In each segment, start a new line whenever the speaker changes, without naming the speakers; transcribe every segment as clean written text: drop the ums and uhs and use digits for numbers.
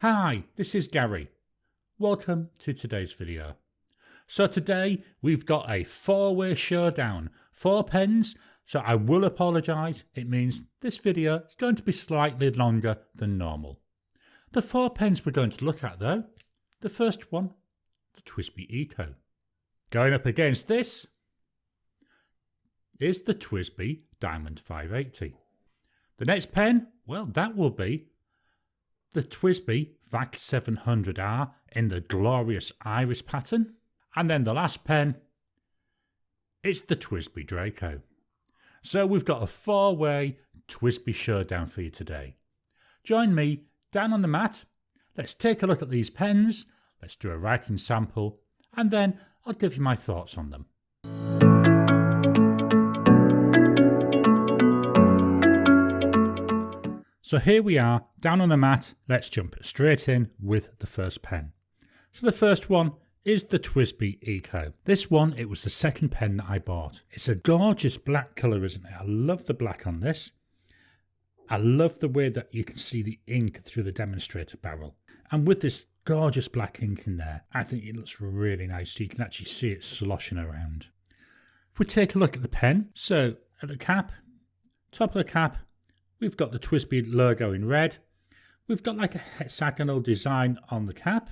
Hi, this is Gary. Welcome to today's video. So today we've got a four-way showdown, 4 pens, so I will apologise, it means this video is going to be slightly longer than normal. The 4 pens we're going to look at though, the first one, the Twisby Eco. Going up against this is the Twisby Diamond 580. The next pen, well that will be the Twisby Vac 700R in the glorious iris pattern. And then the last pen, it's the Twisby Draco. So we've got a 4-way Twisby showdown for you today. Join me down on the mat. Let's take a look at these pens. Let's do a writing sample and then I'll give you my thoughts on them. So here we are, down on the mat. Let's jump straight in with the first pen. So the first one is the Twisby Eco. This one, it was the second pen that I bought. It's a gorgeous black colour, isn't it? I love the black on this. I love the way that you can see the ink through the demonstrator barrel. And with this gorgeous black ink in there, I think it looks really nice. So you can actually see it sloshing around. If we take a look at the pen, so at the cap, top of the cap, we've got the Twisby logo in red. We've got like a hexagonal design on the cap.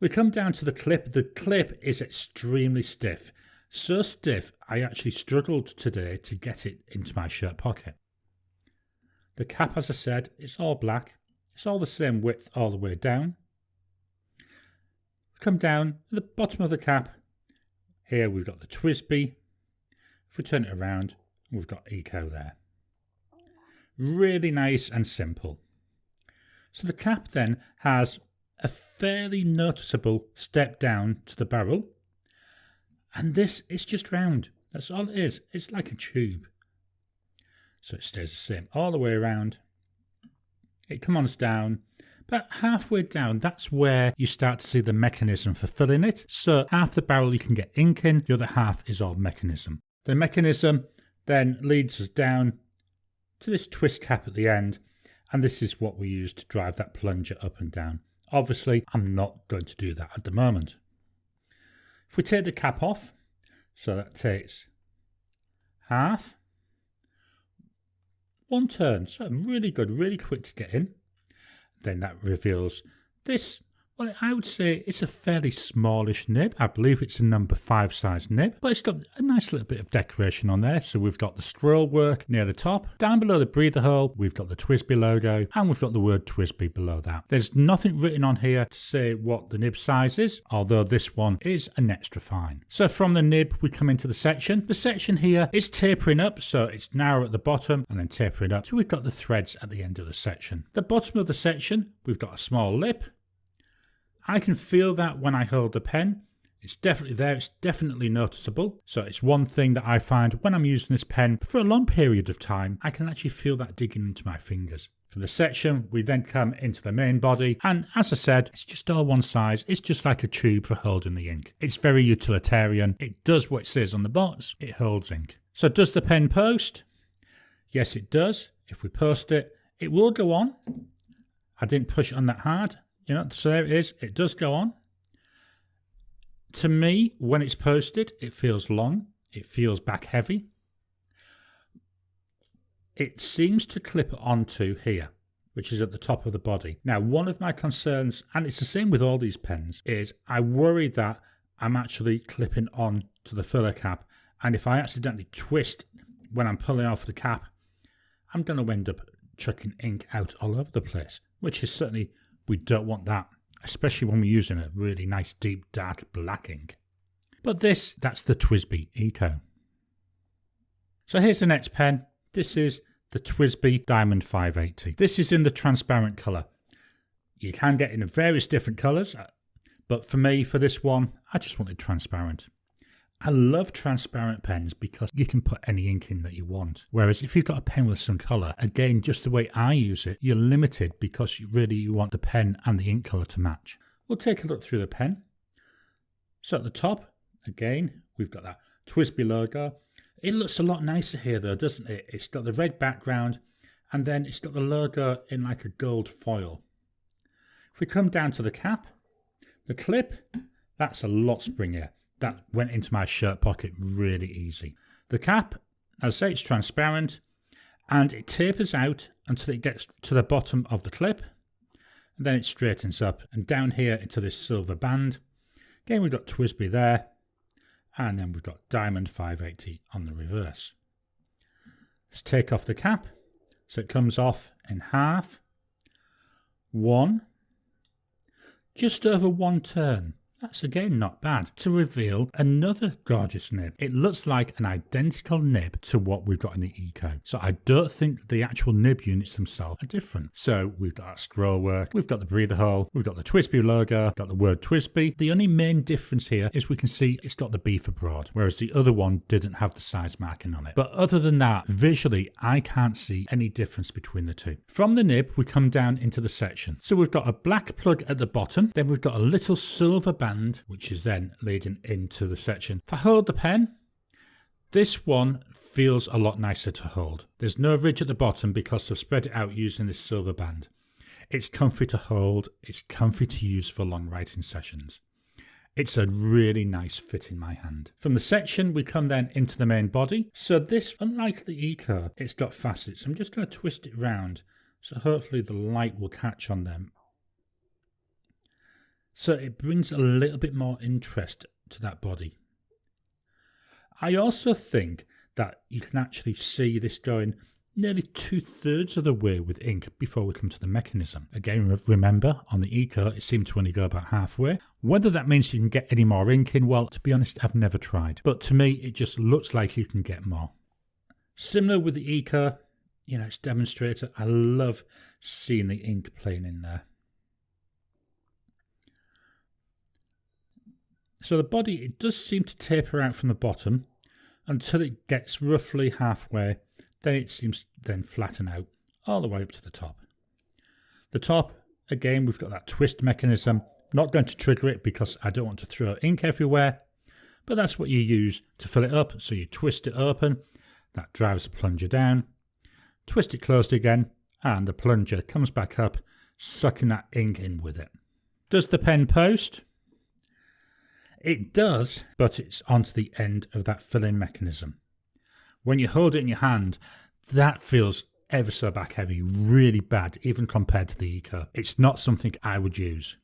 We come down to the clip. The clip is extremely stiff. So stiff, I actually struggled today to get it into my shirt pocket. The cap, as I said, it's all black. It's all the same width all the way down. Come down at the bottom of the cap. Here we've got the Twisby. If we turn it around, we've got Eco there. Really nice and simple. So the cap then has a fairly noticeable step down to the barrel. And this is just round. That's all it is. It's like a tube. So it stays the same all the way around. It comes down. About halfway down, that's where you start to see the mechanism for filling it. So half the barrel you can get ink in, the other half is all mechanism. The mechanism then leads us down to this twist cap at the end, and this is what we use to drive that plunger up and down. Obviously, I'm not going to do that at the moment. If we take the cap off, so that takes half, 1 turn, so really good, really quick to get in. Then that reveals this. Well, I would say it's a fairly smallish nib. I believe it's a number 5 size nib, but it's got a nice little bit of decoration on there. So we've got the scroll work near the top. Down below the breather hole, we've got the Twisby logo and we've got the word Twisby below that. There's nothing written on here to say what the nib size is, although this one is an extra fine. So from the nib, we come into the section. The section here is tapering up, so it's narrow at the bottom and then tapering up. So we've got the threads at the end of the section. The bottom of the section, we've got a small lip. I can feel that when I hold the pen. It's definitely there, it's definitely noticeable. So it's one thing that I find when I'm using this pen for a long period of time, I can actually feel that digging into my fingers. From the section, we then come into the main body. And as I said, it's just all one size. It's just like a tube for holding the ink. It's very utilitarian. It does what it says on the box. It holds ink. So does the pen post? Yes, it does. If we post it, it will go on. I didn't push it on that hard. You know, so there it is. It does go on. To me, when it's posted, it feels long. It feels back heavy. It seems to clip onto here, which is at the top of the body. Now, one of my concerns, and it's the same with all these pens, is I worry that I'm actually clipping on to the filler cap. And if I accidentally twist when I'm pulling off the cap, I'm going to end up chucking ink out all over the place, which is certainly... We don't want that, especially when we're using a really nice deep dark black ink. But that's the Twisby Eco. So here's the next pen. This is the Twisby Diamond 580. This is in the transparent colour. You can get in various different colours, but for me, for this one, I just wanted transparent. I love transparent pens because you can put any ink in that you want. Whereas if you've got a pen with some colour, again, just the way I use it, you're limited because you want the pen and the ink colour to match. We'll take a look through the pen. So at the top, again, we've got that Twisby logo. It looks a lot nicer here though, doesn't it? It's got the red background and then it's got the logo in like a gold foil. If we come down to the cap, the clip, that's a lot springier. That went into my shirt pocket really easy. The cap, as I say, it's transparent and it tapers out until it gets to the bottom of the clip. And then it straightens up and down here into this silver band. Again, we've got Twisby there. And then we've got Diamond 580 on the reverse. Let's take off the cap. So it comes off in half. One. Just over one turn. That's again not bad. To reveal another gorgeous nib. It looks like an identical nib to what we've got in the Eco. So I don't think the actual nib units themselves are different. So we've got our scroll work, we've got the breather hole, we've got the Twisby logo, got the word Twisby. The only main difference here is we can see it's got the B for broad, whereas the other one didn't have the size marking on it. But other than that, visually, I can't see any difference between the two. From the nib, we come down into the section. So we've got a black plug at the bottom, then we've got a little silver band, which is then leading into the section. If I hold the pen, this one feels a lot nicer to hold. There's no ridge at the bottom because I've spread it out using this silver band. It's comfy to hold, it's comfy to use for long writing sessions. It's a really nice fit in my hand. From the section, we come then into the main body. So this, unlike the Eco, it's got facets. I'm just going to twist it round, so hopefully the light will catch on them. So it brings a little bit more interest to that body. I also think that you can actually see this going nearly 2/3 of the way with ink before we come to the mechanism. Again, remember, on the Eco, it seemed to only go about halfway. Whether that means you can get any more ink in, well, to be honest, I've never tried. But to me, it just looks like you can get more. Similar with the Eco, you know, it's demonstrator. I love seeing the ink playing in there. So the body, it does seem to taper out from the bottom until it gets roughly halfway. Then it seems to then flatten out all the way up to the top. The top, again, we've got that twist mechanism. Not going to trigger it because I don't want to throw ink everywhere. But that's what you use to fill it up. So you twist it open. That drives the plunger down. Twist it closed again. And the plunger comes back up, sucking that ink in with it. Does the pen post? It does, but it's onto the end of that filling mechanism. When you hold it in your hand, that feels ever so back heavy, really bad, even compared to the Eco. It's not something I would use.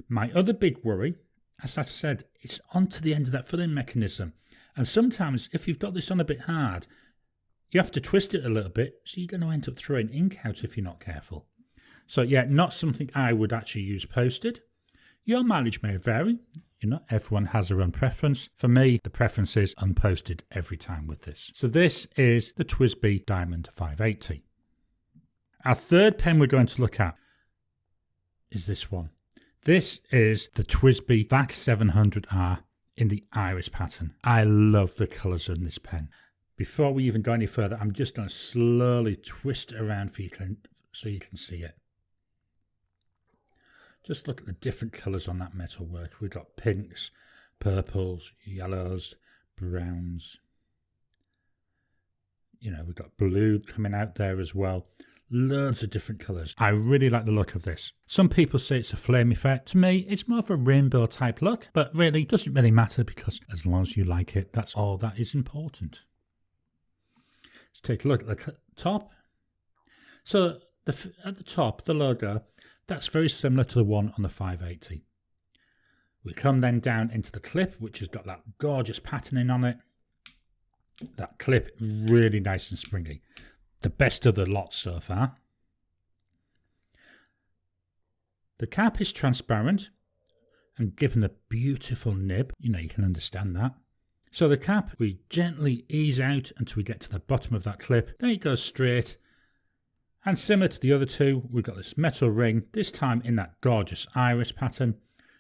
My other big worry, as I said, it's onto the end of that filling mechanism. And sometimes, if you've got this on a bit hard, you have to twist it a little bit, so you're going to end up throwing ink out if you're not careful. So yeah, not something I would actually use posted. Your mileage may vary. You know, everyone has their own preference. For me, the preference is unposted every time with this. So this is the Twisby Diamond 580. Our third pen we're going to look at is this one. This is the Twisby Vac 700R in the iris pattern. I love the colours in this pen. Before we even go any further, I'm just going to slowly twist it around for you so you can see it. Just look at the different colours on that metalwork. We've got pinks, purples, yellows, browns. You know, we've got blue coming out there as well. Loads of different colours. I really like the look of this. Some people say it's a flame effect. To me, it's more of a rainbow type look, but really it doesn't really matter because as long as you like it, that's all that is important. Let's take a look at the top. So at the top, the logo, that's very similar to the one on the 580. We come then down into the clip, which has got that gorgeous patterning on it. That clip, really nice and springy. The best of the lot so far. The cap is transparent, and given the beautiful nib, you know, you can understand that. So the cap, we gently ease out until we get to the bottom of that clip. Then it goes straight. And similar to the other two, we've got this metal ring, this time in that gorgeous iris pattern.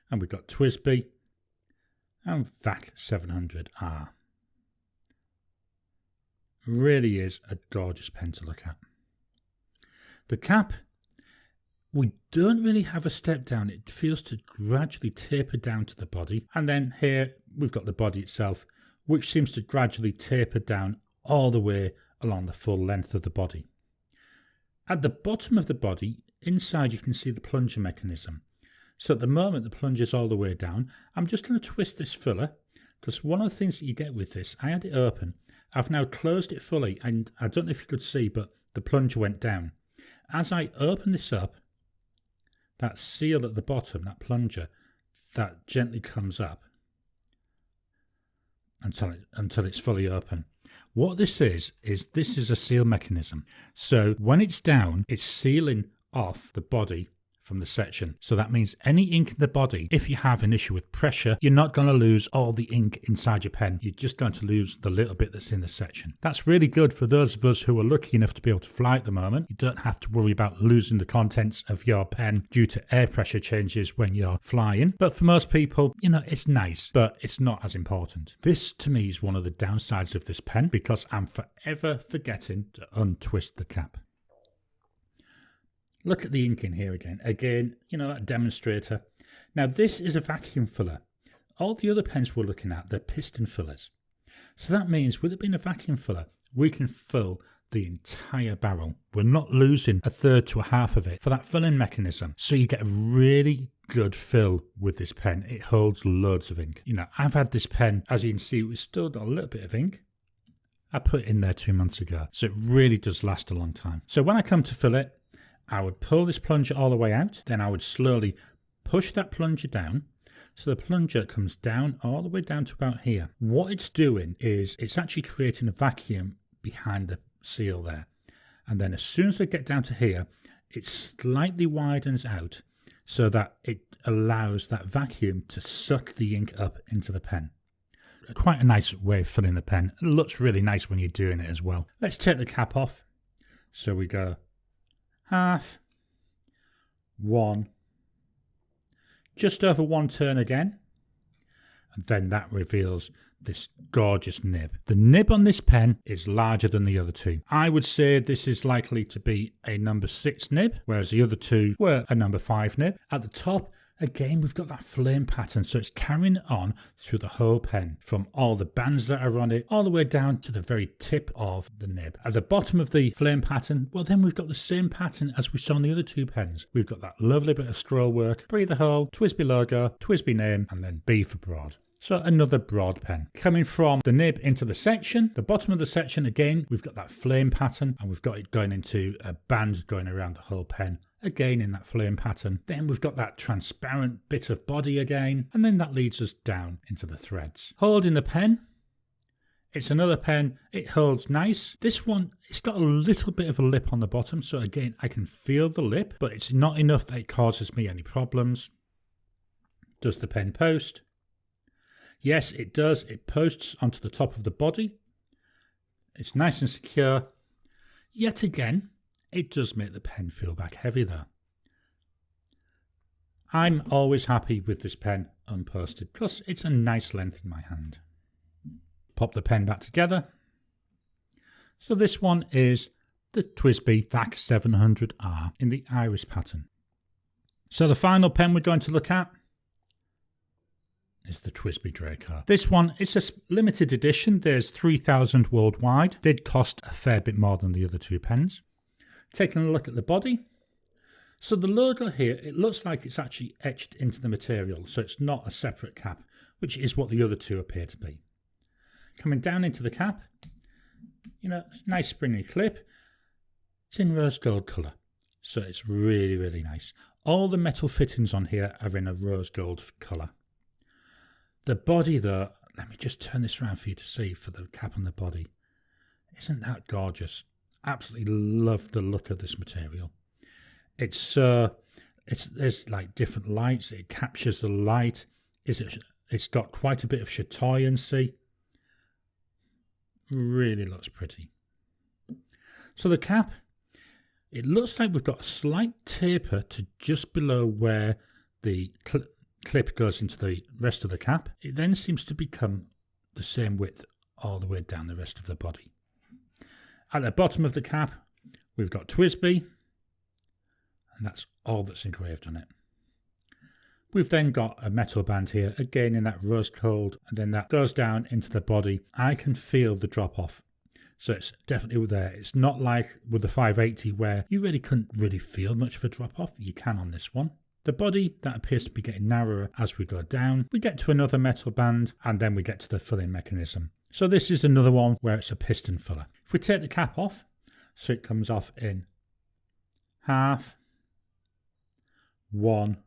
And we've got Twisby and Vac 700R. Really is a gorgeous pen to look at. The cap, we don't really have a step down. It feels to gradually taper down to the body. And then here we've got the body itself, which seems to gradually taper down all the way along the full length of the body. At the bottom of the body, inside you can see the plunger mechanism. So at the moment the plunger's all the way down. I'm just going to twist this filler, because one of the things that you get with this, I had it open, I've now closed it fully, and I don't know if you could see, but the plunger went down. As I open this up, that seal at the bottom, that plunger, that gently comes up until it's fully open. What this is this is a seal mechanism. So when it's down, it's sealing off the body from the section. So that means any ink in the body, if you have an issue with pressure, you're not going to lose all the ink inside your pen. You're just going to lose the little bit that's in the section. That's really good for those of us who are lucky enough to be able to fly at the moment. You don't have to worry about losing the contents of your pen due to air pressure changes when you're flying. But for most people, you know, it's nice, but it's not as important. This to me is one of the downsides of this pen, because I'm forever forgetting to untwist the cap. Look at the ink in here again. Again, you know, that demonstrator. Now this is a vacuum filler. All the other pens we're looking at, they're piston fillers. So that means with it being a vacuum filler, we can fill the entire barrel. We're not losing a third to a half of it for that filling mechanism. So you get a really good fill with this pen. It holds loads of ink. You know, I've had this pen, as you can see, it's still got a little bit of ink. I put it in there 2 months ago. So it really does last a long time. So when I come to fill it, I would pull this plunger all the way out, then I would slowly push that plunger down, so the plunger comes down all the way down to about here. What it's doing is it's actually creating a vacuum behind the seal there, and then as soon as I get down to here, it slightly widens out so that it allows that vacuum to suck the ink up into the pen. Quite a nice way of filling the pen. It looks really nice when you're doing it as well. Let's take the cap off. So we go half, one, just over one turn again, and then that reveals this gorgeous nib. The nib on this pen is larger than the other two. I would say this is likely to be a number 6 nib, whereas the other two were a number 5 nib. At the top, again, we've got that flame pattern, so it's carrying on through the whole pen, from all the bands that are on it, all the way down to the very tip of the nib. At the bottom of the flame pattern, well then we've got the same pattern as we saw on the other two pens. We've got that lovely bit of scroll work, breather hole, Twisby logo, Twisby name, and then B for broad. So another broad pen. Coming from the nib into the section, the bottom of the section again, we've got that flame pattern, and we've got it going into a band going around the whole pen, again in that flame pattern. Then we've got that transparent bit of body again, and then that leads us down into the threads. Holding the pen, it's another pen, it holds nice. This one, it's got a little bit of a lip on the bottom, so again I can feel the lip, but it's not enough that it causes me any problems. Does the pen post? Yes, it does. It posts onto the top of the body. It's nice and secure. Yet again, it does make the pen feel back heavy though. I'm always happy with this pen unposted because it's a nice length in my hand. Pop the pen back together. So this one is the Twisby Vac 700R in the iris pattern. So the final pen we're going to look at is the Twisby Draco. This one, it's a limited edition. There's 3,000 worldwide. Did cost a fair bit more than the other two pens. Taking a look at the body. So the logo here, it looks like it's actually etched into the material, so it's not a separate cap, which is what the other two appear to be. Coming down into the cap, you know, nice springy clip. It's in rose gold colour, so it's really, really nice. All the metal fittings on here are in a rose gold colour. The body though, let me just turn this around for you to see for the cap on the body. Isn't that gorgeous? Absolutely love the look of this material. It's there's like different lights. It captures the light. It's got quite a bit of chatoyancy. Really looks pretty. So the cap, it looks like we've got a slight taper to just below where the clip goes into the rest of the cap. It then seems to become the same width all the way down the rest of the body. At the bottom of the cap, we've got Twisby, and that's all that's engraved on it. We've then got a metal band here, again in that rose gold, and then that goes down into the body. I can feel the drop off, so it's definitely there. It's not like with the 580 where you really couldn't really feel much of a drop off. You can on this one. The body, that appears to be getting narrower as we go down. We get to another metal band and then we get to the filling mechanism. So this is another one where it's a piston filler. If we take the cap off, so it comes off in half, one,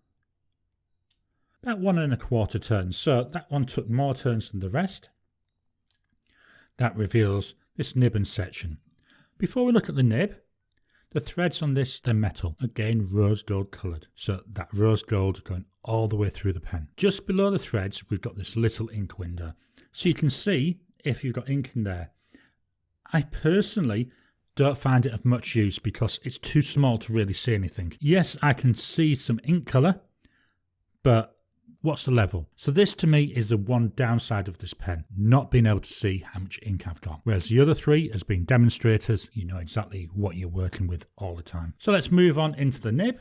about 1¼ turns. So that one took more turns than the rest. That reveals this nib and section. Before we look at the nib, the threads on this, they're metal, again rose gold coloured, so that rose gold going all the way through the pen. Just below the threads we've got this little ink window, so you can see if you've got ink in there. I personally don't find it of much use because it's too small to really see anything. Yes, I can see some ink colour, but what's the level? So this to me is the one downside of this pen, not being able to see how much ink I've got. Whereas the other three has been demonstrators, you know exactly what you're working with all the time. So let's move on into the nib.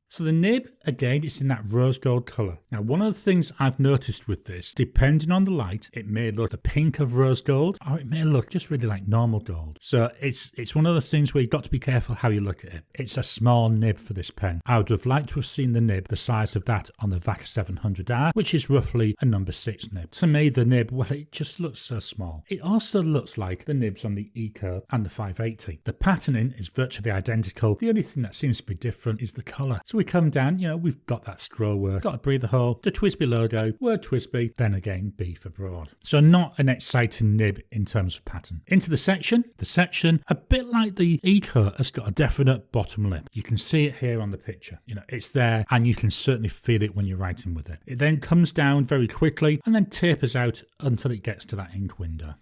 So the nib, again, it's in that rose gold colour. Now one of the things I've noticed with this, depending on the light, it may look the pink of rose gold or it may look just really like normal gold. So it's one of those things where you've got to be careful how you look at it. It's a small nib for this pen. I would have liked to have seen the nib the size of that on the Vac 700R, which is roughly a number 6 nib. To me the nib, well, it just looks so small. It also looks like the nibs on the Eco and the 580. The patterning is virtually identical. The only thing that seems to be different is the colour. So we come down, you know, we've got that scroll work, got a breather hole, the Twisby logo, word Twisby, then again B for broad. So not an exciting nib in terms of pattern. Into the section, a bit like the Eco, has got a definite bottom lip. You can see it here on the picture. You know, it's there and you can certainly feel it when you're writing with it. It then comes down very quickly and then tapers out until it gets to that ink window.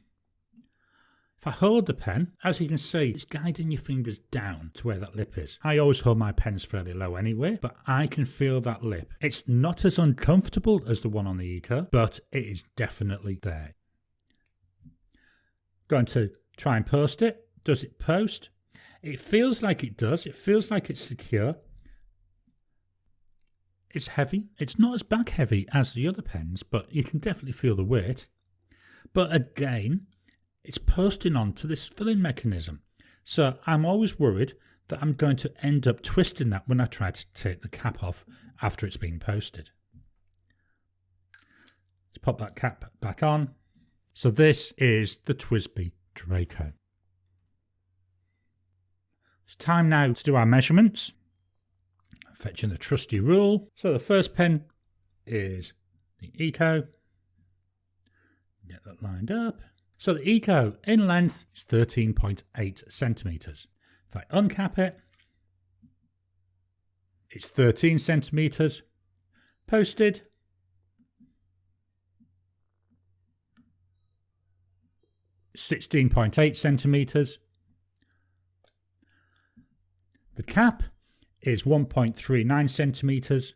If I hold the pen, as you can see, it's guiding your fingers down to where that lip is. I always hold my pens fairly low anyway, but I can feel that lip. It's not as uncomfortable as the one on the Eco, but it is definitely there. Going to try and post it. Does it post? It feels like it does. It feels like it's secure. It's heavy. It's not as back heavy as the other pens, but you can definitely feel the weight. But again, it's posting onto this filling mechanism. So I'm always worried that I'm going to end up twisting that when I try to take the cap off after it's been posted. Let's pop that cap back on. So this is the Twisby Draco. It's time now to do our measurements. Fetching the trusty rule. So the first pen is the Eco. Get that lined up. So the Eco in length is 13.8 centimetres. If I uncap it, it's 13 centimetres. Posted, (16.8 centimetres). The cap is 1.39 centimetres.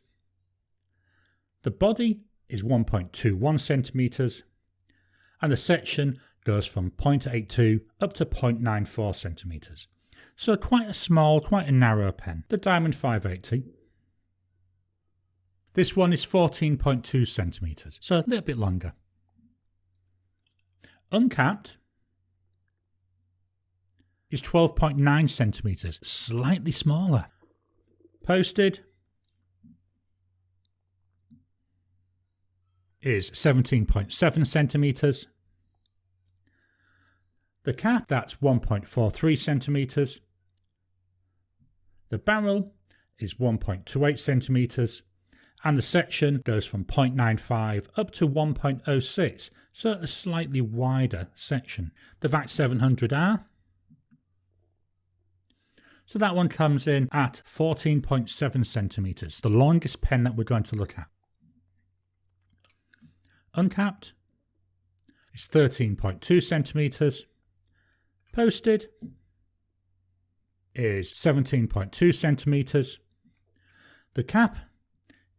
The body is 1.21 centimetres. And the section goes from 0.82 up to 0.94 centimetres. So quite a small, quite a narrow pen. The Diamond 580. This one is 14.2 centimetres, so a little bit longer. Uncapped is 12.9 centimetres, slightly smaller. Posted is 17.7 centimetres. The cap, that's 1.43 centimetres. The barrel is 1.28 centimetres. And the section goes from 0.95 up to 1.06, so a slightly wider section. The Vac 700R, so that one comes in at 14.7 centimetres, the longest pen that we're going to look at. Uncapped is 13.2 centimetres. Posted is 17.2 centimetres. The cap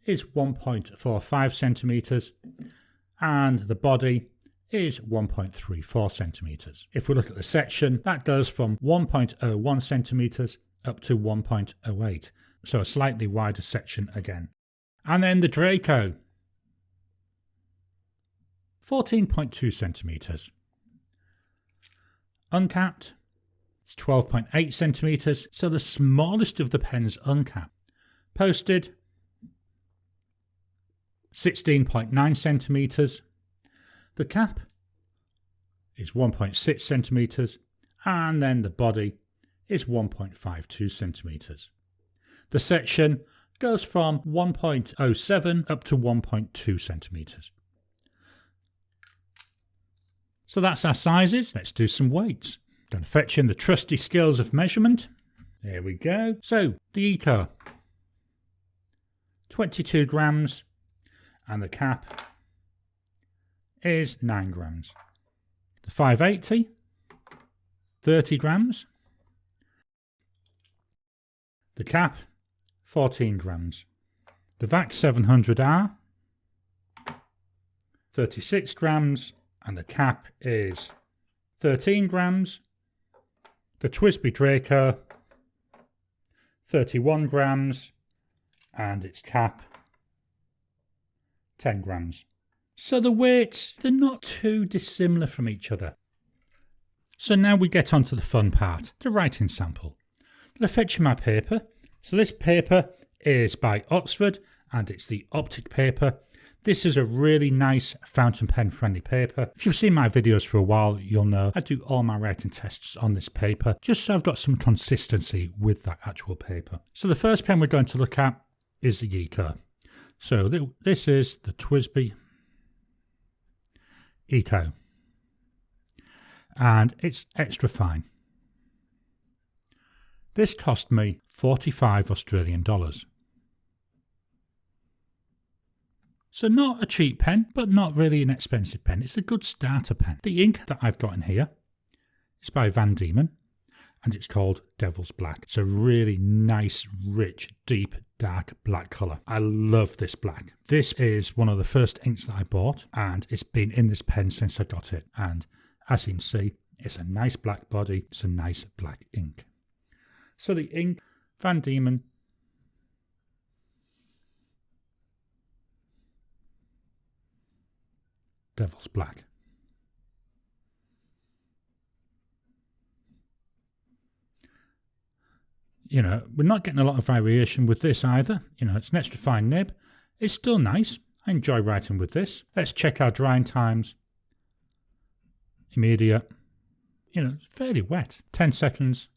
is 1.45 centimetres and the body is 1.34 centimetres. If we look at the section, that goes from 1.01 centimetres up to 1.08, so a slightly wider section again. And then the Draco, 14.2 centimetres. Uncapped is 12.8 centimetres, so the smallest of the pens uncapped. Posted 16.9 centimetres. The cap is 1.6 centimetres, and then the body is 1.52 centimetres. The section goes from 1.07 up to 1.2 centimetres. So that's our sizes. Let's do some weights. Going to fetch in the trusty scales of measurement. There we go. So the Eco, 22 grams, and the cap is 9 grams. The 580, 30 grams. The cap, 14 grams. The Vac 700R, 36 grams, and the cap is 13 grams. The Twisby Draco, 31 grams, and its cap, 10 grams. So the weights, they're not too dissimilar from each other. So now we get on to the fun part, the writing sample. I'll fetch my paper. So this paper is by Oxford and it's the Optic paper. This is a really nice fountain pen friendly paper. If you've seen my videos for a while, you'll know I do all my writing tests on this paper, just so I've got some consistency with that actual paper. So the first pen we're going to look at is the Eco. So this is the Twisby Eco, and it's extra fine. This cost me 45 Australian dollars. So not a cheap pen, but not really an expensive pen. It's a good starter pen. The ink that I've got in here is by Dieman, and it's called Devil's Black. It's a really nice, rich, deep, dark black colour. I love this black. This is one of the first inks that I bought, and it's been in this pen since I got it. And as you can see, it's a nice black body. It's a nice black ink. So the ink, Dieman, Devil's Black. You know, we're not getting a lot of variation with this either. You know, it's an extra fine nib. It's still nice. I enjoy writing with this. Let's check our drying times. Immediate. You know, it's fairly wet. 10 seconds.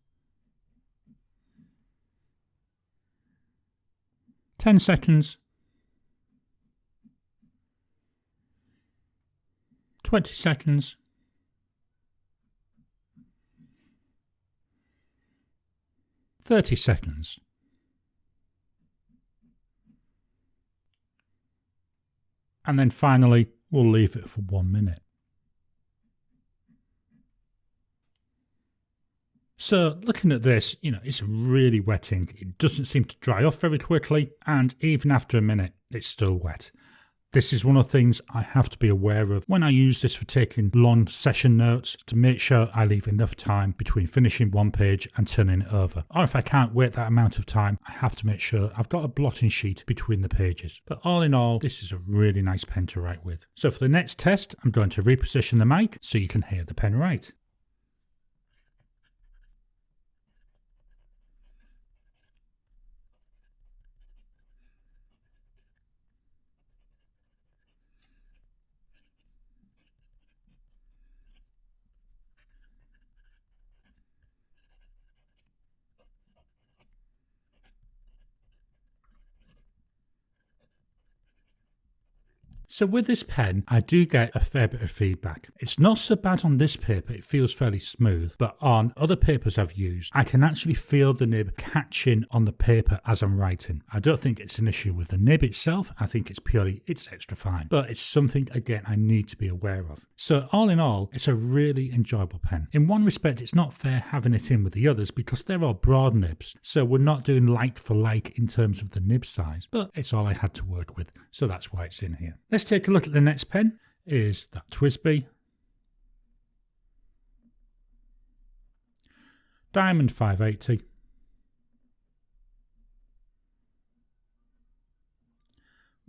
10 seconds. 20 seconds. 30 seconds. And then finally, we'll leave it for 1 minute. So looking at this, you know, it's really wet ink. It doesn't seem to dry off very quickly, and even after a minute, it's still wet. This is one of the things I have to be aware of when I use this for taking long session notes, to make sure I leave enough time between finishing one page and turning it over. Or if I can't wait that amount of time, I have to make sure I've got a blotting sheet between the pages. But all in all, this is a really nice pen to write with. So for the next test, I'm going to reposition the mic so you can hear the pen write. So with this pen, I do get a fair bit of feedback. It's not so bad on this paper, it feels fairly smooth, but on other papers I've used, I can actually feel the nib catching on the paper as I'm writing. I don't think it's an issue with the nib itself, I think it's extra fine, but it's something, again, I need to be aware of. So all in all, it's a really enjoyable pen. In one respect, it's not fair having it in with the others because they're all broad nibs, so we're not doing like for like in terms of the nib size, but it's all I had to work with, so that's why it's in here. Let's take a look at the next pen. Is that Twisby Diamond 580.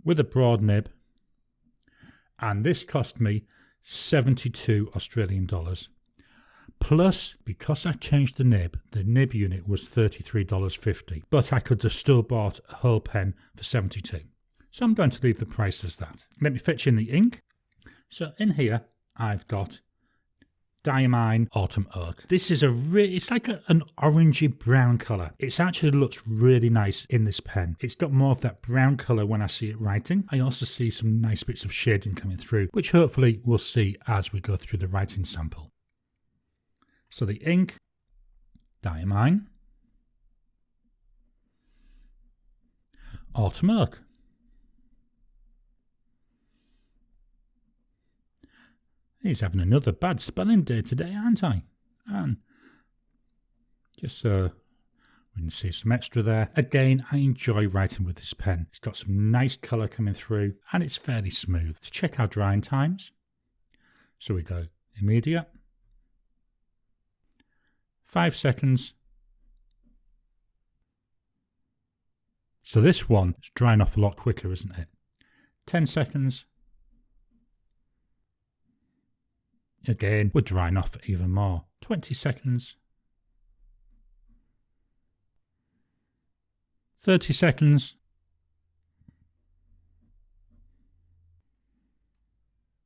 With a broad nib, and this cost me 72 Australian dollars. Plus, because I changed the nib unit was $33.50, but I could have still bought a whole pen for 72. So I'm going to leave the price as that. Let me fetch in the ink. So in here, I've got Diamine Autumn Oak. This is it's like an orangey brown colour. It actually looks really nice in this pen. It's got more of that brown colour when I see it writing. I also see some nice bits of shading coming through, which hopefully we'll see as we go through the writing sample. So the ink, Diamine Autumn Oak. He's having another bad spelling day today, aren't I? And just so we can see some extra there. Again, I enjoy writing with this pen. It's got some nice colour coming through and it's fairly smooth. Let's check our drying times. So we go immediate, 5 seconds. So this one is drying off a lot quicker, isn't it? 10 seconds. Again, we're drying off even more. 20 seconds. 30 seconds.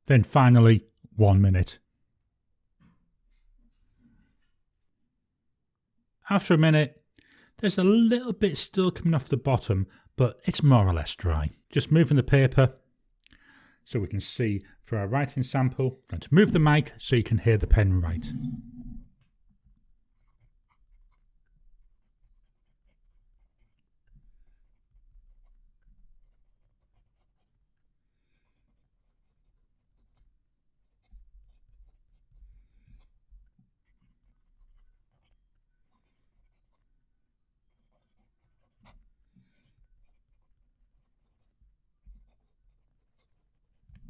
Then finally, 1 minute. After a minute, there's a little bit still coming off the bottom, but it's more or less dry. Just moving the paper so we can see for our writing sample. I'm going to move the mic so you can hear the pen write.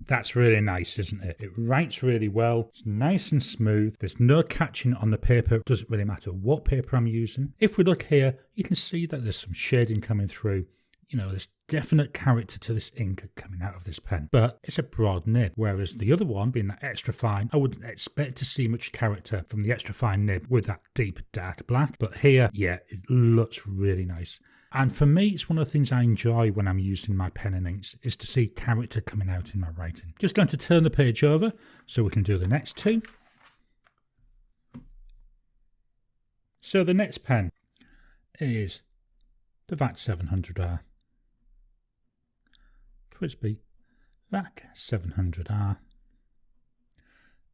That's really nice, isn't it? It writes really well. It's nice and smooth. There's no catching on the paper. It doesn't really matter what paper I'm using. If we look here, you can see that there's some shading coming through. You know, there's definite character to this ink coming out of this pen. But it's a broad nib, whereas the other one, being that extra fine, I wouldn't expect to see much character from the extra fine nib with that deep dark black. But here, yeah, it looks really nice. And for me, it's one of the things I enjoy when I'm using my pen and inks, is to see character coming out in my writing. Just going to turn the page over so we can do the next two. So the next pen is the Vac 700R. Twisby Vac 700R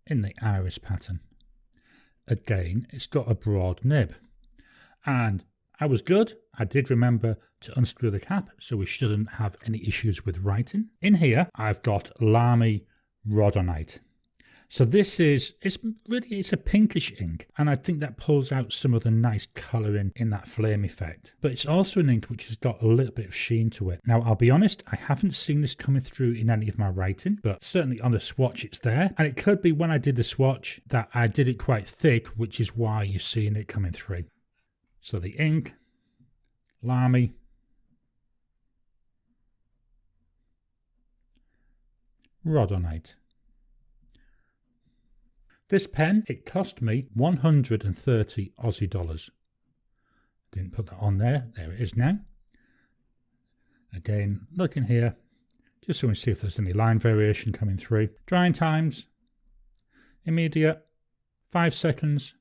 in the iris pattern. Again, it's got a broad nib. And I was good. I did remember to unscrew the cap, so we shouldn't have any issues with writing. In here, I've got Lamy Rhodonite. So this is, it's a pinkish ink, and I think that pulls out some of the nice colouring in that flame effect. But it's also an ink which has got a little bit of sheen to it. Now, I'll be honest, I haven't seen this coming through in any of my writing, but certainly on the swatch it's there. And it could be when I did the swatch that I did it quite thick, which is why you're seeing it coming through. So the ink, Lamy, Rhodonite. This pen, it cost me 130 Aussie dollars. Didn't put that on there. There it is now. Again, looking here, just so we see if there's any line variation coming through. Drying times, immediate, 5 seconds.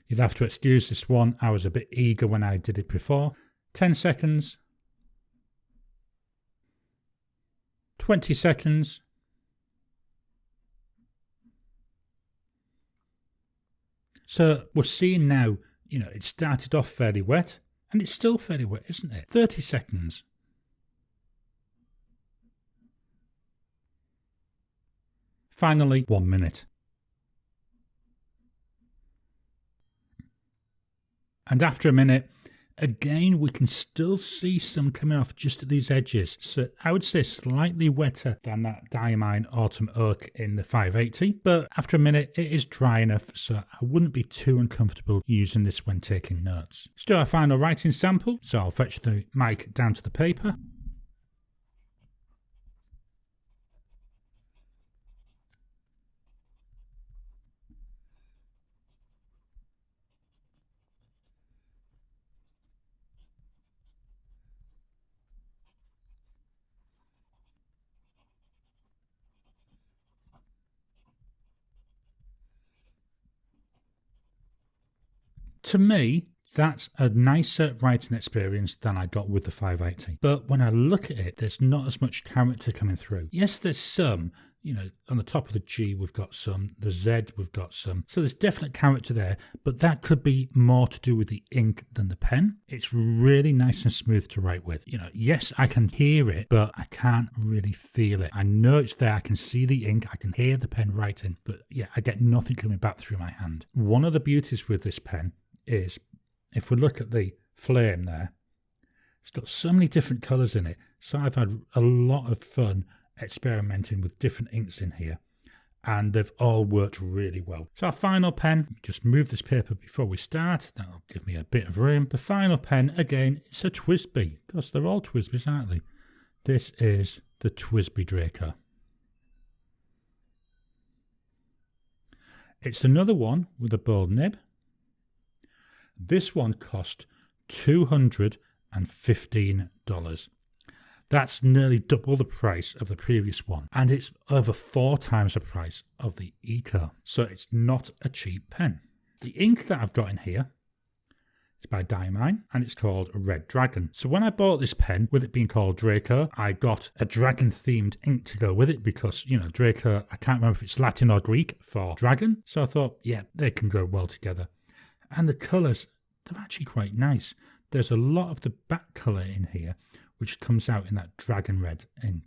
You'll have to excuse this one. I was a bit eager when I did it before. 10 seconds. 20 seconds. So we're seeing now, you know, it started off fairly wet and it's still fairly wet, isn't it? 30 seconds. Finally, 1 minute. And after a minute, again, we can still see some coming off just at these edges. So I would say slightly wetter than that Diamine Autumn Oak in the 580. But after a minute, it is dry enough, so I wouldn't be too uncomfortable using this when taking notes. Let's do our final writing sample. So I'll fetch the mic down to the paper. To me, that's a nicer writing experience than I got with the 580. But when I look at it, there's not as much character coming through. Yes, there's some, you know, on the top of the G we've got some, the Z we've got some. So there's definite character there, but that could be more to do with the ink than the pen. It's really nice and smooth to write with. You know, yes, I can hear it, but I can't really feel it. I know it's there, I can see the ink, I can hear the pen writing, but yeah, I get nothing coming back through my hand. One of the beauties with this pen is, if we look at the flame there, it's got so many different colours in it. So I've had a lot of fun experimenting with different inks in here, and they've all worked really well. So our final pen, just move this paper before we start. That'll give me a bit of room. The final pen, again, it's a Twisby, because they're all Twisbys, aren't they? This is the Twisby Draco. It's another one with a bold nib. This one cost $215. That's nearly double the price of the previous one, and it's over 4 times the price of the Eco. So it's not a cheap pen. The ink that I've got in here is by Diamine, and it's called Red Dragon. So when I bought this pen, with it being called Draco, I got a dragon themed ink to go with it because, you know, Draco, I can't remember if it's Latin or Greek for dragon. So I thought, yeah, they can go well together. And the colours, they're actually quite nice. There's a lot of the back colour in here, which comes out in that dragon red ink.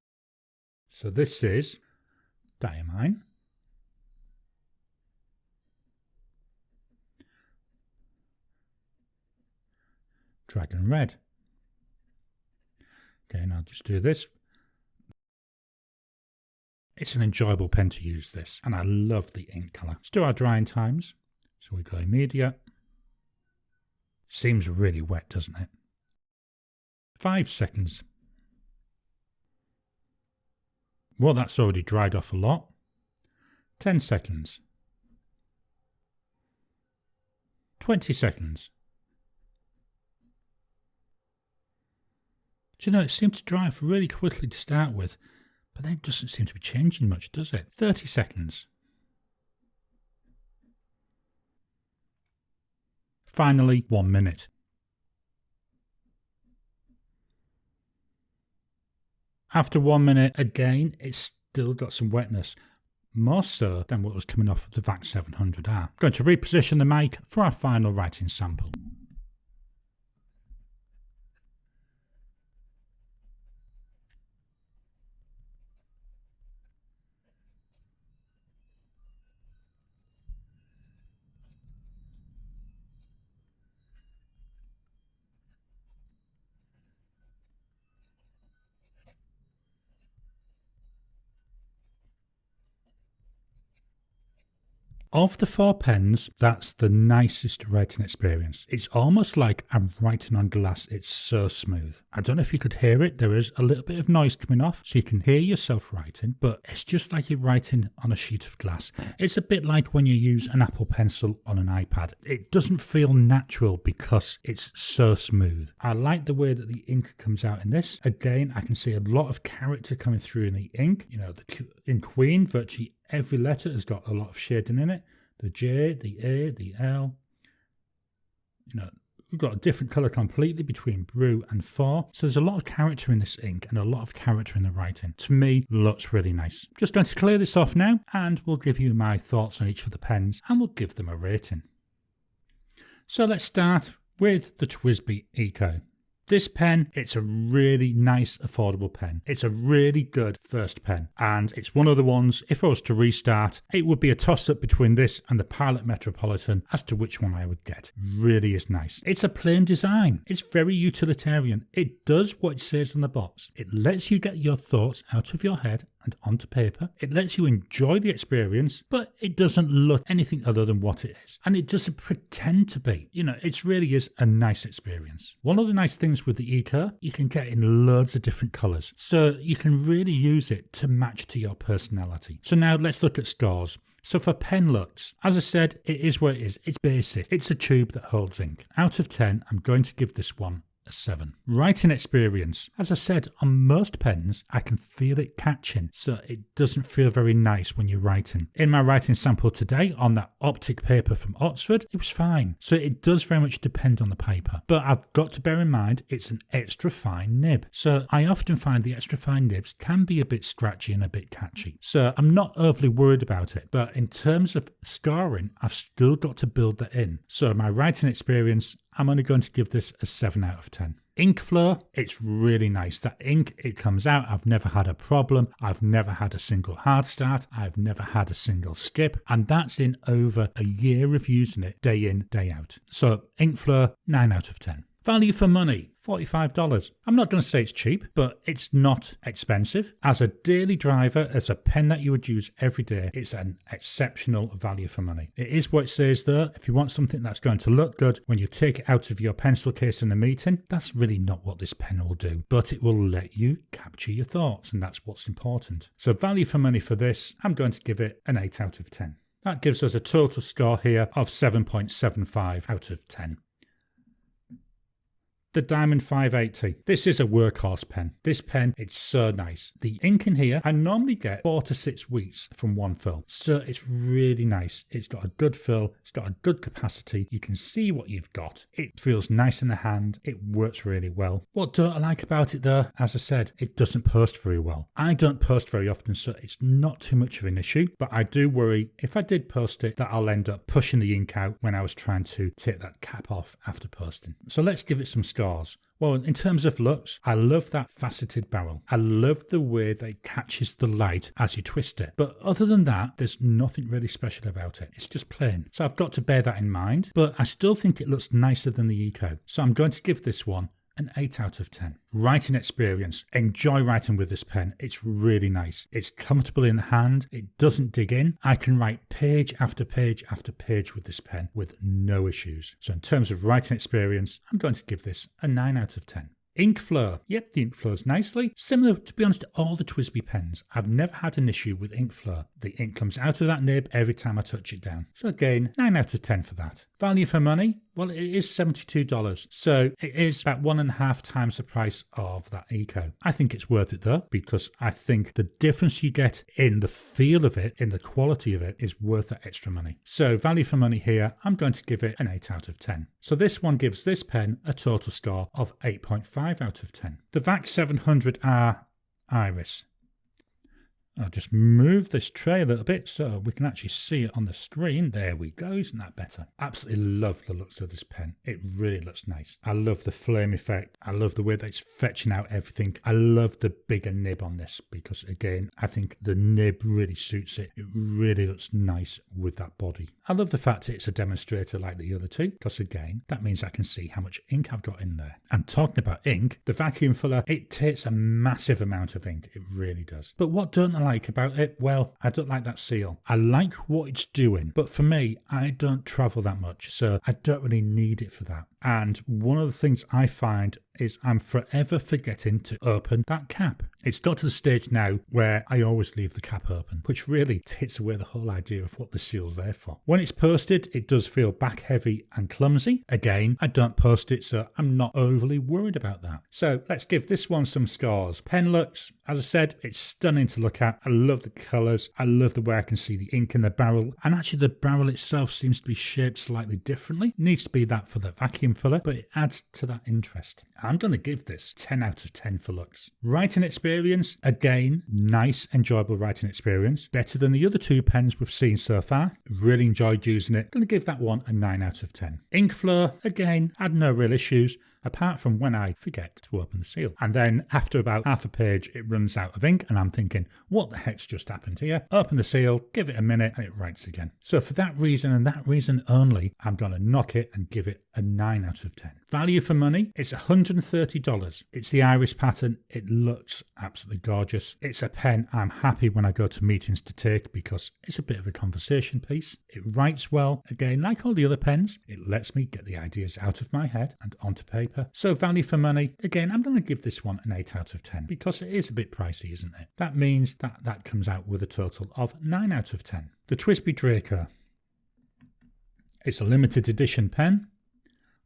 So this is Diamine. Dragon red. Okay, and I'll just do this. It's an enjoyable pen to use, this, and I love the ink colour. Let's do our drying times. So we go immediate. Seems really wet, doesn't it? 5 seconds. Well, that's already dried off a lot. 10 seconds. 20 seconds. Do you know, it seemed to dry off really quickly to start with, but then it doesn't seem to be changing much, does it? 30 seconds. Finally, 1 minute. After 1 minute, again, it's still got some wetness, more so than what was coming off the Vac 700R. Going to reposition the mic for our final writing sample. Of the 4 pens, that's the nicest writing experience. It's almost like I'm writing on glass. It's so smooth. I don't know if you could hear it. There is a little bit of noise coming off, so you can hear yourself writing, but it's just like you're writing on a sheet of glass. It's a bit like when you use an Apple Pencil on an iPad. It doesn't feel natural because it's so smooth. I like the way that the ink comes out in this. Again, I can see a lot of character coming through in the ink. You know, in Queen, virtually every letter has got a lot of shading in it. The J, the A, the L. You know, we've got a different colour completely between Brew and 4. So there's a lot of character in this ink and a lot of character in the writing. To me, looks really nice. Just going to clear this off now, and we'll give you my thoughts on each of the pens, and we'll give them a rating. So let's start with the Twisby Eco. This pen, it's a really nice, affordable pen. It's a really good first pen, and it's one of the ones, if I was to restart, it would be a toss-up between this and the Pilot Metropolitan as to which one I would get. Really is nice. It's a plain design. It's very utilitarian. It does what it says on the box. It lets you get your thoughts out of your head and onto paper. It lets you enjoy the experience, but it doesn't look anything other than what it is. And it doesn't pretend to be. You know, it really is a nice experience. One of the nice things with the Eco, you can get in loads of different colours, so you can really use it to match to your personality. So now let's look at scores. So for pen looks, as I said, it is what it is. It's basic. It's a tube that holds ink. Out of 10, I'm going to give this one a 7. Writing experience. As I said, on most pens, I can feel it catching, so it doesn't feel very nice when you're writing. In my writing sample today on that optic paper from Oxford, it was fine. So it does very much depend on the paper. But I've got to bear in mind, it's an extra fine nib. So I often find the extra fine nibs can be a bit scratchy and a bit catchy. So I'm not overly worried about it. But in terms of scarring, I've still got to build that in. So my writing experience, I'm only going to give this a 7 out of 10. Ink flow, it's really nice. That ink, it comes out. I've never had a problem. I've never had a single hard start. I've never had a single skip. And that's in over a year of using it day in, day out. So ink flow, 9 out of 10. Value for money, $45. I'm not going to say it's cheap, but it's not expensive. As a daily driver, as a pen that you would use every day, it's an exceptional value for money. It is what it says there. If you want something that's going to look good when you take it out of your pencil case in a meeting, that's really not what this pen will do, but it will let you capture your thoughts, and that's what's important. So value for money for this, I'm going to give it an 8 out of 10. That gives us a total score here of 7.75 out of 10. The Diamond 580. This is a workhorse pen. This pen, it's so nice. The ink in here, I normally get 4 to 6 weeks from one fill. So it's really nice. It's got a good fill. It's got a good capacity. You can see what you've got. It feels nice in the hand. It works really well. What don't I like about it though? As I said, it doesn't post very well. I don't post very often, so it's not too much of an issue. But I do worry if I did post it that I'll end up pushing the ink out when I was trying to take that cap off after posting. So let's give it some scores. Well, in terms of looks, I love that faceted barrel. I love the way that it catches the light as you twist it. But other than that, there's nothing really special about it. It's just plain. So I've got to bear that in mind. But I still think it looks nicer than the Eco. So I'm going to give this one an 8 out of 10. Writing experience. Enjoy writing with this pen. It's really nice. It's comfortable in the hand. It doesn't dig in. I can write page after page after page with this pen with no issues. So in terms of writing experience, I'm going to give this a 9 out of 10. Ink flow. Yep, the ink flows nicely. Similar, to be honest, to all the Twisby pens. I've never had an issue with ink flow. The ink comes out of that nib every time I touch it down. So again, 9 out of 10 for that. Value for money? Well, it is $72. So it is about 1.5 times the price of that Eco. I think it's worth it though, because I think the difference you get in the feel of it, in the quality of it, is worth that extra money. So value for money here, I'm going to give it an 8 out of 10. So this one gives this pen a total score of 8.5 out of 10. The Vac 700R Iris. I'll just move this tray a little bit so we can actually see it on the screen. There we go. Isn't that better? Absolutely love the looks of this pen. It really looks nice. I love the flame effect. I love the way that it's fetching out everything. I love the bigger nib on this because, again, I think the nib really suits it. It really looks nice with that body. I love the fact that it's a demonstrator like the other two because, again, that means I can see how much ink I've got in there. And talking about ink, the vacuum filler, it takes a massive amount of ink. It really does. But what don't I like about it? Well, I don't like that seal. I like what it's doing, but for me, I don't travel that much, so I don't really need it for that. And one of the things I find is I'm forever forgetting to open that cap. It's got to the stage now where I always leave the cap open, which really takes away the whole idea of what the seal's there for. When it's posted, it does feel back heavy and clumsy. Again, I don't post it, so I'm not overly worried about that. So let's give this one some scores. Pen looks, as I said, it's stunning to look at. I love the colours. I love the way I can see the ink in the barrel. And actually the barrel itself seems to be shaped slightly differently. It needs to be that for the vacuum filler, but it adds to that interest. I'm going to give this 10 out of 10 for looks. Writing experience, again, nice, enjoyable writing experience. Better than the other two pens we've seen so far. Really enjoyed using it. Going to give that one a 9 out of 10. Ink flow, again, had no real issues, apart from when I forget to open the seal. And then after about half a page, it runs out of ink and I'm thinking, what the heck's just happened here? Open the seal, give it a minute and it writes again. So for that reason and that reason only, I'm going to knock it and give it a 9 out of 10. Value for money, it's $130. It's the iris pattern. It looks absolutely gorgeous. It's a pen I'm happy when I go to meetings to take because it's a bit of a conversation piece. It writes well. Again, like all the other pens, it lets me get the ideas out of my head and onto paper. So value for money, again, I'm going to give this one an 8 out of 10 because it is a bit pricey, isn't it? That means that comes out with a total of 9 out of 10. The Twisby Draco. It's a limited edition pen.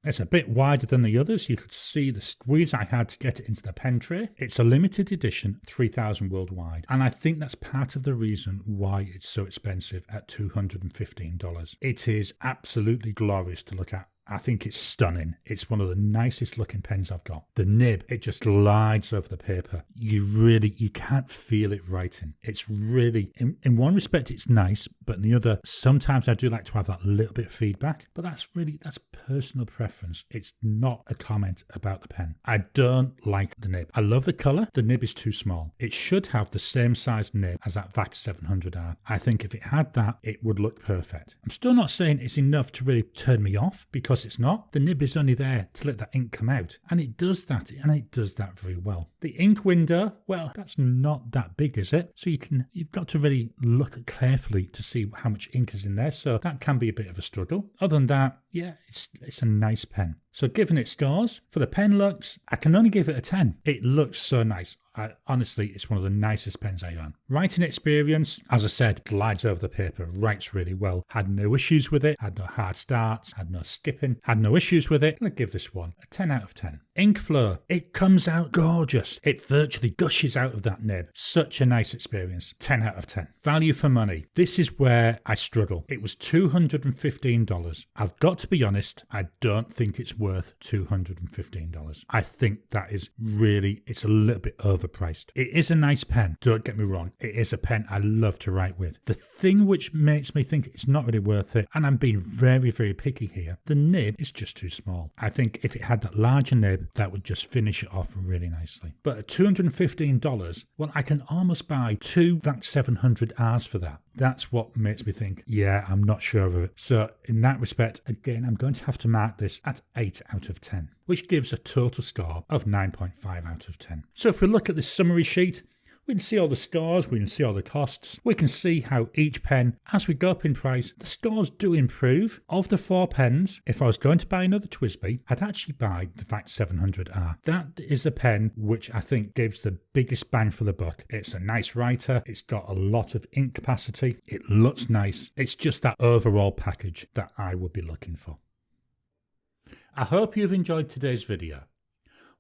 It's a bit wider than the others. You could see the squeeze I had to get it into the pen tray. It's a limited edition, 3,000 worldwide. And I think that's part of the reason why it's so expensive at $215. It is absolutely glorious to look at. I think it's stunning. It's one of the nicest looking pens I've got. The nib, it just glides over the paper. You can't feel it writing. It's really, in one respect it's nice, but in the other, sometimes I do like to have that little bit of feedback, but that's personal preference. It's not a comment about the pen. I don't like the nib. I love the colour. The nib is too small. It should have the same size nib as that Vac 700R. I think if it had that, it would look perfect. I'm still not saying it's enough to really turn me off, because it's not. The nib is only there to let that ink come out, and it does that, and it does that very well. The ink window, well, that's not that big, is it? So you've got to really look carefully to see how much ink is in there, so that can be a bit of a struggle. Other than that, yeah, it's a nice pen. So giving it scores, for the pen looks, I can only give it a 10. It looks so nice. Honestly, it's one of the nicest pens I own. Writing experience, as I said, glides over the paper, writes really well. Had no issues with it, had no hard starts, had no skipping, had no issues with it. I'll give this one a 10 out of 10. Ink flow, it comes out gorgeous. It virtually gushes out of that nib. Such a nice experience. 10 out of 10. Value for money. This is where I struggle. It was $215. I've got to be honest, I don't think it's worth $215. I think that is really, it's a little bit overpriced. It is a nice pen, don't get me wrong. It is a pen I love to write with. The thing which makes me think it's not really worth it, and I'm being very, very picky here, the nib is just too small. I think if it had that larger nib, that would just finish it off really nicely. But at $215, well, I can almost buy two Vac 700Rs for that. That's what makes me think, yeah, I'm not sure of it. So in that respect, again, I'm going to have to mark this at 8 out of 10, which gives a total score of 9.5 out of 10. So if we look at this summary sheet, we can see all the scores, we can see all the costs, we can see how each pen, as we go up in price, the scores do improve. Of the 4 pens, if I was going to buy another Twisby, I'd actually buy the Vac 700R. That is the pen which I think gives the biggest bang for the buck. It's a nice writer, it's got a lot of ink capacity, it looks nice, it's just that overall package that I would be looking for. I hope you've enjoyed today's video.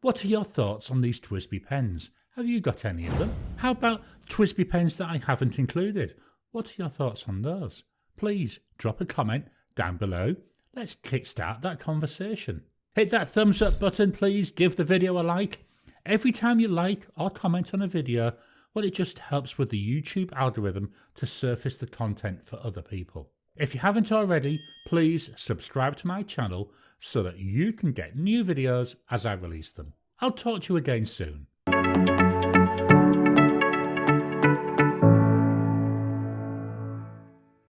What are your thoughts on these Twisby pens? Have you got any of them? How about Twisby pens that I haven't included? What are your thoughts on those? Please drop a comment down below. Let's kickstart that conversation. Hit that thumbs up button, please. Give the video a like. Every time you like or comment on a video, well, it just helps with the YouTube algorithm to surface the content for other people. If you haven't already, please subscribe to my channel so that you can get new videos as I release them. I'll talk to you again soon.